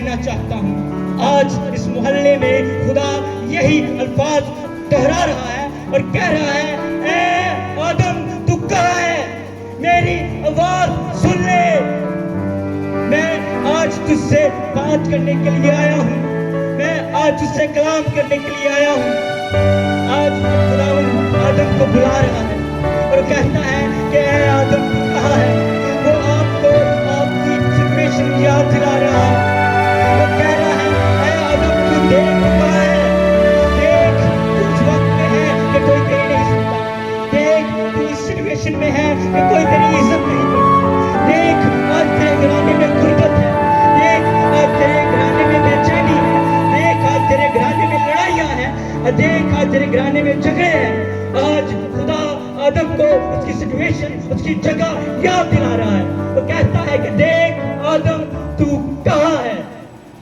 چاہتا ہوں آج اس محلے میں خدا یہی الفاظ دہرا رہا ہے اور کہہ رہا ہے اے آدم تو کہاں ہے, میری آواز سن لے, میں آج تجھ سے بات کرنے کے لیے آیا ہوں, میں آج تجھ سے کلام کرنے کے لیے آیا ہوں. آج خدا آدم کو بلا رہا ہے اور کہتا ہے کہ اے آدم تو کہاں ہے. وہ آپ کو آپ کی سچویشن یاد دلا رہا ہے. وہ کہہ رہا ہے اے آدم تو دیکھ کہاں ہے, دیکھ تو اس وقت میں ہے کہ کوئی تیری نہیں سنتا, دیکھ تو اس سچویشن میں ہے کہ کوئی تیری عزت نہیں کرتا, دیکھ آج تیرے گھرانے میں غربت ہے, دیکھ آج تیرے گھرانے میں بے چینی ہے, دیکھ آج تیرے گھرانے میں لڑائیاں ہیں, دیکھ آج تیرے گھرانے میں جھگڑے ہیں. آج خدا آدم کو اس کی سچویشن, اس کی جگہ یاد دلا رہا ہے. وہ کہتا ہے کہ دیکھ